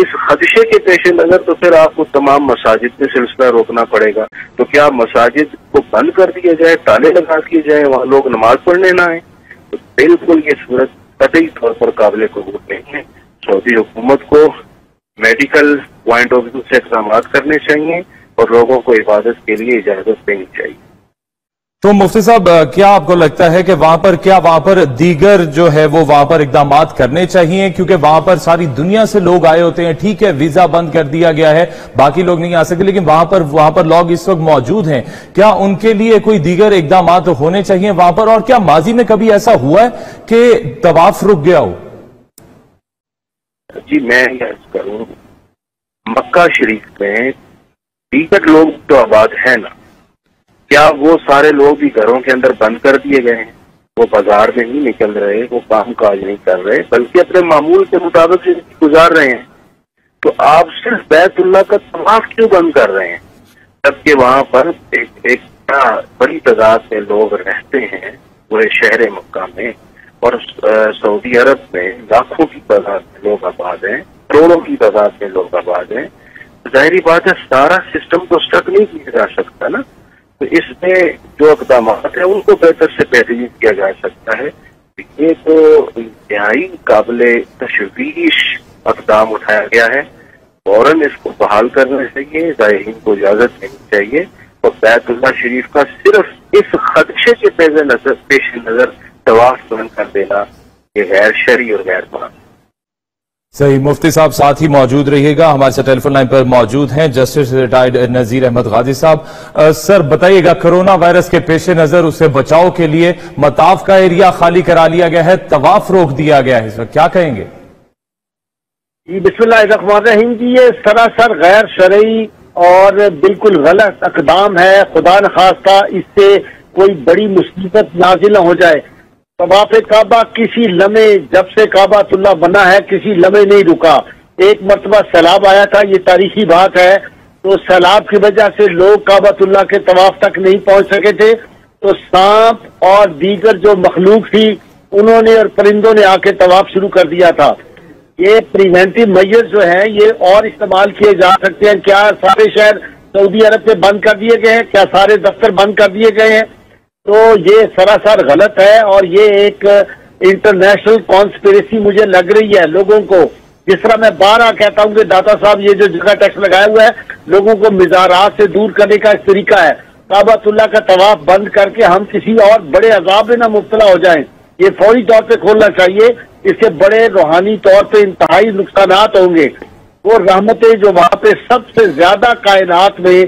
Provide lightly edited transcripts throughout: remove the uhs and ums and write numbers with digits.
اس خدشے کے پیش نظر تو پھر آپ کو تمام مساجد میں سلسلہ روکنا پڑے گا. تو کیا مساجد کو بند کر دیا جائے, تالے لگا دیے جائیں, وہاں لوگ نماز پڑھنے نہ آئیں؟ تو بالکل یہ صورت قطعی طور پر قابل قبول نہیں ہے. سعودی حکومت کو میڈیکل پوائنٹ آف ویو سے اقدامات کرنے چاہیے اور لوگوں کو عبادت کے لیے اجازت دینی چاہیے. تو مفتی صاحب کیا آپ کو لگتا ہے کہ وہاں پر دیگر جو ہے وہ وہاں پر اقدامات کرنے چاہیے, کیونکہ وہاں پر ساری دنیا سے لوگ آئے ہوتے ہیں, ٹھیک ہے ویزا بند کر دیا گیا ہے, باقی لوگ نہیں آ سکتے, لیکن وہاں پر لوگ اس وقت موجود ہیں, کیا ان کے لیے کوئی دیگر اقدامات ہونے چاہیے وہاں پر؟ اور کیا ماضی میں کبھی ایسا ہوا ہے کہ طواف رک گیا ہو؟ جی میں عرض کروں, مکہ شریف میں دیگر لوگ تو آباد ہیں نا, کیا وہ سارے لوگ بھی گھروں کے اندر بند کر دیے گئے ہیں؟ وہ بازار میں نہیں نکل رہے, وہ کام کاج نہیں کر رہے, بلکہ اپنے معمول کے مطابق زندگی گزار رہے ہیں. تو آپ صرف بیت اللہ کا طواف کیوں بند کر رہے ہیں جبکہ وہاں پر ایک بڑی تعداد میں لوگ رہتے ہیں پورے شہر مکہ میں, اور سعودی عرب میں لاکھوں کی تعداد میں لوگ آباد ہیں, کروڑوں کی تعداد میں لوگ آباد ہیں. ظاہری بات ہے سارا سسٹم تو اسٹک نہیں کیا جا سکتا نا, تو اس میں جو اقدامات ہیں ان کو بہتر سے بہترین کیا جا سکتا ہے. یہ تو انتہائی قابل تشویش اقدام اٹھایا گیا ہے, فوراً اس کو بحال کرنا چاہیے, زائرین کو اجازت دینی چاہیے, اور بیت اللہ شریف کا صرف اس خدشے کے پیش نظر طواف بند کر دینا یہ غیر شرعی اور غیر قانونی. صحیح. مفتی صاحب ساتھ ہی موجود رہیے گا, ہمارے ساتھ ٹیلی فون لائن پر موجود ہیں جسٹس ریٹائرڈ نذیر احمد غازی صاحب. سر بتائیے گا, کرونا وائرس کے پیش نظر اسے بچاؤ کے لیے مطاف کا ایریا خالی کرا لیا گیا ہے, طواف روک دیا گیا ہے, اس وقت کیا کہیں گے؟ جی بسم اللہ الرحمن الرحیم. جی یہ سراسر غیر شرعی اور بالکل غلط اقدام ہے. خدا نخواستہ اس سے کوئی بڑی مصیبت نازل نہ ہو جائے. طواف کعبہ کسی لمحے جب سے کعبۃ اللہ بنا ہے کسی لمحے نہیں رکا. ایک مرتبہ سیلاب آیا تھا, یہ تاریخی بات ہے, تو سیلاب کی وجہ سے لوگ کعبۃ اللہ کے طواف تک نہیں پہنچ سکے تھے, تو سانپ اور دیگر جو مخلوق تھی انہوں نے اور پرندوں نے آ کے طواف شروع کر دیا تھا. یہ پریونٹیو میجر جو ہیں یہ اور استعمال کیے جا سکتے ہیں. کیا سارے شہر سعودی عرب سے بند کر دیے گئے ہیں؟ کیا سارے دفتر بند کر دیے گئے ہیں؟ تو یہ سراسر غلط ہے, اور یہ ایک انٹرنیشنل کانسپریسی مجھے لگ رہی ہے لوگوں کو. جس طرح میں بارہ کہتا ہوں کہ داتا صاحب یہ جو جگہ ٹیکس لگایا ہوا ہے لوگوں کو مزارات سے دور کرنے کا ایک طریقہ ہے. کعبۃ اللہ کا طواف بند کر کے ہم کسی اور بڑے عذاب میں نہ مبتلا ہو جائیں. یہ فوری طور پہ کھولنا چاہیے, اس سے بڑے روحانی طور پہ انتہائی نقصانات ہوں گے. وہ رحمتیں جو وہاں پہ سب سے زیادہ کائنات میں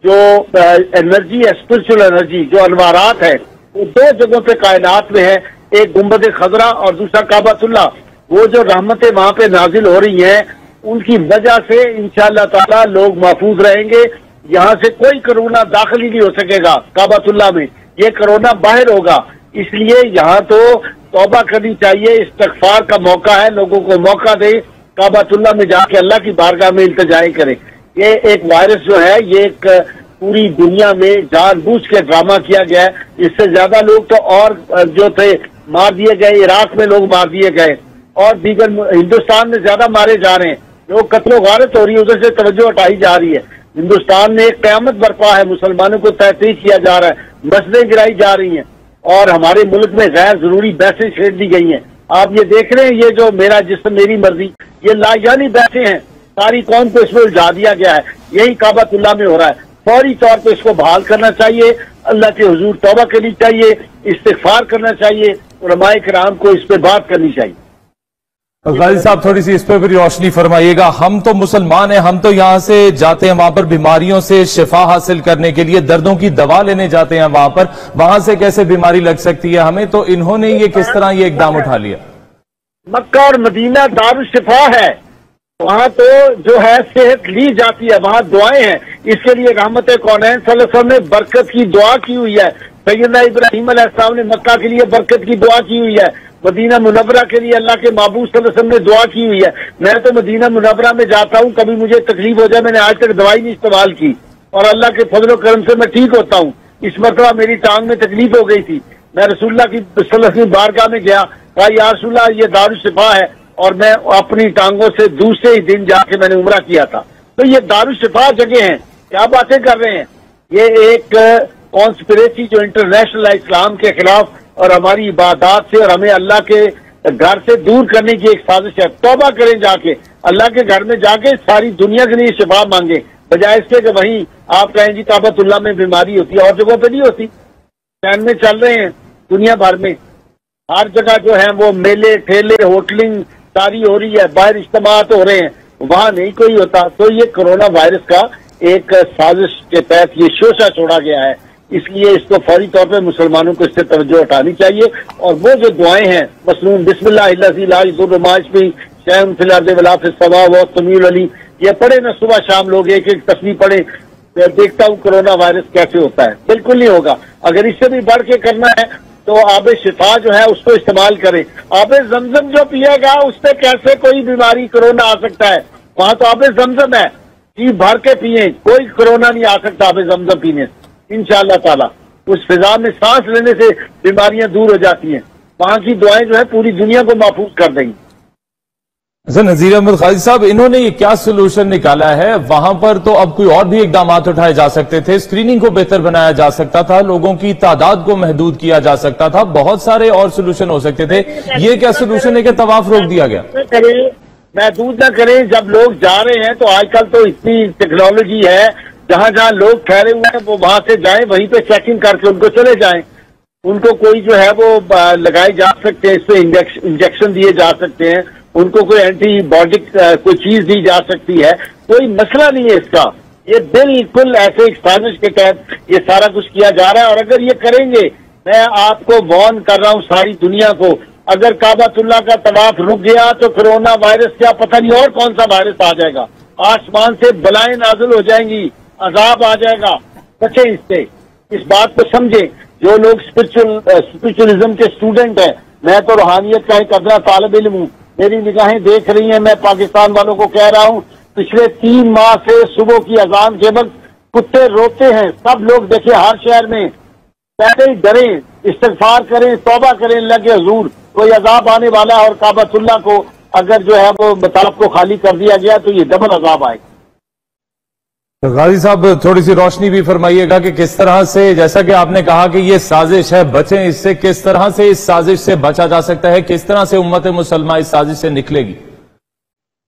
جو انرجی ہے, اسپرچل انرجی, جو انوارات ہے, وہ دو جگہوں پہ کائنات میں ہے, ایک گنبد خضرا اور دوسرا کعبۃ اللہ. وہ جو رحمتیں وہاں پہ نازل ہو رہی ہیں ان کی وجہ سے انشاءاللہ تعالی لوگ محفوظ رہیں گے. یہاں سے کوئی کرونا داخل ہی نہیں ہو سکے گا کعبۃ اللہ میں, یہ کرونا باہر ہوگا. اس لیے یہاں تو توبہ کرنی چاہیے, استغفار کا موقع ہے, لوگوں کو موقع دے کعبۃ اللہ میں جا کے اللہ کی بارگاہ میں التجائیں کریں. یہ ایک وائرس جو ہے یہ ایک پوری دنیا میں جان بوجھ کے ڈرامہ کیا گیا ہے. اس سے زیادہ لوگ تو اور جو تھے مار دیے گئے, عراق میں لوگ مار دیے گئے, اور دیگر ہندوستان میں زیادہ مارے جا رہے ہیں. لوگ قتل و غارت ہو رہی ہے, ادھر سے توجہ ہٹائی جا رہی ہے. ہندوستان میں ایک قیامت برپا ہے, مسلمانوں کو تحقیق کیا جا رہا ہے, مسجدیں گرائی جا رہی ہیں, اور ہمارے ملک میں غیر ضروری بحثیں چھیڑ دی گئی ہیں. آپ یہ دیکھ رہے ہیں, یہ جو میرا جسم میری مرضی, یہ لاجانی بحثیں ہیں, ساری قوم کو اس میں الجھا دیا گیا ہے. یہی کعبۃ اللہ میں ہو رہا ہے. فوری طور پہ اس کو بحال کرنا چاہیے, اللہ کے حضور توبہ کرنی چاہیے, استغفار کرنا چاہیے, علماء کرام کو اس پہ بات کرنی چاہیے. غازی صاحب تھوڑی سی اس پہ بھی روشنی فرمائیے گا. ہم تو مسلمان ہیں, ہم تو یہاں سے جاتے ہیں وہاں پر بیماریوں سے شفا حاصل کرنے کے لیے, دردوں کی دوا لینے جاتے ہیں وہاں پر, وہاں سے کیسے بیماری لگ سکتی ہے ہمیں؟ تو انہوں نے یہ کس طرح یہ اقدام اٹھا لیا؟ مکہ اور مدینہ دارالشفا ہے, وہاں تو جو ہے صحت لی جاتی ہے, وہاں دعائیں ہیں. اس کے لیے رحمت کونین صلی اللہ علیہ وسلم نے برکت کی دعا کی ہوئی ہے. سیدنا ابراہیم علیہ السلام نے مکہ کے لیے برکت کی دعا کی ہوئی ہے. مدینہ منورہ کے لیے اللہ کے محبوب صلی اللہ علیہ وسلم نے دعا کی ہوئی ہے. میں تو مدینہ منورہ میں جاتا ہوں, کبھی مجھے تکلیف ہو جائے, میں نے آج تک دوائی نہیں استعمال کی, اور اللہ کے فضل و کرم سے میں ٹھیک ہوتا ہوں. اس مرتبہ میری ٹانگ میں تکلیف ہو گئی تھی, میں رسول اللہ کی صلی اللہ علیہ وسلم بارگاہ میں گیا, کہا یا رسول اللہ یہ دارالشفا ہے, اور میں اپنی ٹانگوں سے دوسرے ہی دن جا کے میں نے عمرہ کیا تھا. تو یہ دارالشفا جگہ ہیں. کیا باتیں کر رہے ہیں؟ یہ ایک کانسپریسی جو انٹرنیشنل اسلام کے خلاف اور ہماری عبادات سے اور ہمیں اللہ کے گھر سے دور کرنے کی ایک سازش ہے. توبہ کریں جا کے اللہ کے گھر میں جا کے ساری دنیا کے لیے شفا مانگیں، بجائے اس کے کہ وہیں آپ کہیں جی کعبۃ اللہ میں بیماری ہوتی ہے، اور جگہوں پہ نہیں ہوتی. چین میں چل رہے ہیں دنیا بھر میں، ہر جگہ جو ہے وہ میلے ٹھیلے ہوٹلنگ ساری ہو رہی ہے، باہر اجتماعات ہو رہے ہیں، وہاں نہیں کوئی ہوتا. تو یہ کرونا وائرس کا ایک سازش کے تحت یہ شوشہ چھوڑا گیا ہے. اس لیے اس کو فوری طور پہ مسلمانوں کو اس سے توجہ اٹھانی چاہیے. اور وہ جو دعائیں ہیں مصنون بسم اللہ الذی لا یضر مع اسمہ شیء فی الارض ولا فی السماء وهو السمیع العلیم، یہ پڑھے نا صبح شام لوگ ایک ایک تسبیح پڑھیں. دیکھتا ہوں کرونا وائرس کیسے ہوتا ہے. بالکل نہیں ہوگا. اگر اس سے بھی بڑھ کے کرنا ہے تو آب شفا جو ہے اس کو استعمال کریں. آب زمزم جو پیے گا اس سے کیسے کوئی بیماری کرونا آ سکتا ہے؟ وہاں تو آب زمزم ہے، جی بھر کے پیئیں، کوئی کرونا نہیں آ سکتا آب زمزم پینے سے انشاءاللہ تعالی. اس فضا میں سانس لینے سے بیماریاں دور ہو جاتی ہیں. وہاں کی دعائیں جو ہے پوری دنیا کو محفوظ کر دیں گی. نذیر احمد غازی صاحب، انہوں نے یہ کیا سلوشن نکالا ہے؟ وہاں پر تو اب کوئی اور بھی اقدامات اٹھائے جا سکتے تھے، اسکریننگ کو بہتر بنایا جا سکتا تھا، لوگوں کی تعداد کو محدود کیا جا سکتا تھا، بہت سارے اور سلوشن ہو سکتے تھے. یہ کیا سلوشن ہے کہ طواف روک دیا گیا؟ محدود نہ کریں. جب لوگ جا رہے ہیں تو آج کل تو اتنی ٹیکنالوجی ہے، جہاں جہاں لوگ ٹھہرے ہوئے ہیں وہ وہاں سے جائیں، وہیں پہ چیکنگ کر کے ان کو چلے جائیں. ان کو کوئی جو ہے وہ لگائے جا سکتے ہیں، اس پہ انجیکشن دیے جا سکتے ہیں، ان کو کوئی اینٹی باڈک کوئی چیز دی جا سکتی ہے. کوئی مسئلہ نہیں ہے اس کا. یہ بالکل ایسے ایک سازش کے تحت یہ سارا کچھ کیا جا رہا ہے. اور اگر یہ کریں گے، میں آپ کو وارن کر رہا ہوں ساری دنیا کو، اگر کعبۃ اللہ کا طواف رک گیا تو کرونا وائرس کیا پتہ نہیں اور کون سا وائرس آ جائے گا. آسمان سے بلائیں نازل ہو جائیں گی، عذاب آ جائے گا. بچیں اس سے، اس بات کو سمجھیں. جو لوگ اسپرچولزم کے اسٹوڈنٹ ہیں، میں تو روحانیت کا ایک ادنا طالب علم ہوں، میری نگاہیں دیکھ رہی ہیں. میں پاکستان والوں کو کہہ رہا ہوں، پچھلے 3 ماہ سے صبح کی اذان کے وقت کتے روتے ہیں. سب لوگ دیکھیں ہر شہر میں، پہلے ہی ڈریں، استغفار کریں، توبہ کریں اللہ کے حضور. کوئی عذاب آنے والا ہے، اور کعبۃ اللہ کو اگر جو ہے وہ مطالب کو خالی کر دیا گیا تو یہ ڈبل عذاب آئے. غازی صاحب تھوڑی سی روشنی بھی فرمائیے گا کہ کس طرح سے، جیسا کہ آپ نے کہا کہ یہ سازش ہے، بچیں اس سے، کس طرح سے اس سازش سے بچا جا سکتا ہے؟ کس طرح سے امت مسلمہ اس سازش سے نکلے گی؟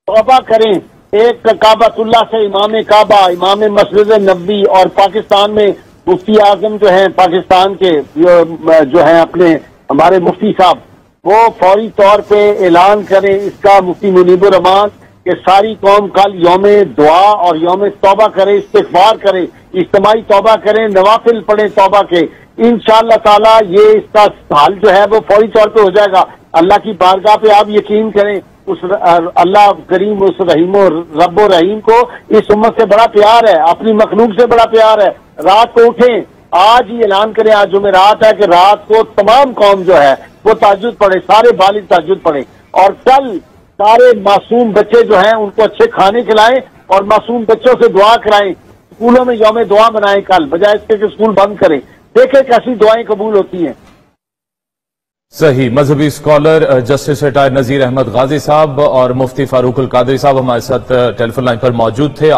توبہ کریں. ایک کعبۃ اللہ سے امام کعبہ، امام مسجد نبوی، اور پاکستان میں مفتی اعظم جو ہیں پاکستان کے جو ہیں اپنے ہمارے مفتی صاحب، وہ فوری طور پہ اعلان کریں اس کا، مفتی منیب الرحمان، کہ ساری قوم کل یوم دعا اور یوم توبہ کرے، استغفار کرے، اجتماعی توبہ کریں، نوافل پڑھیں توبہ کے. انشاءاللہ تعالی یہ اس کا حل جو ہے وہ فوری طور پہ ہو جائے گا. اللہ کی بارگاہ پہ آپ یقین کریں، اس اللہ کریم، اس رحیم و رب و رحیم کو اس امت سے بڑا پیار ہے، اپنی مخلوق سے بڑا پیار ہے. رات کو اٹھیں، آج ہی اعلان کریں، آج جمعرات ہے، کہ رات کو تمام قوم جو ہے وہ تہجد پڑھے، سارے بالغ تہجد پڑھے. اور کل سارے معصوم بچے جو ہیں ان کو اچھے کھانے کھلائیں اور معصوم بچوں سے دعا کرائیں. اسکولوں میں یوم دعا منائیں کل، بجائے اس کے کہ اسکول بند کریں. دیکھیں کیسی دعائیں قبول ہوتی ہیں. صحیح. مذہبی scholar justice retired Nazir Ahmed Ghazi صاحب اور مفتی فاروق القادری صاحب ہمارے ساتھ ٹیلی فون لائن پر موجود تھے.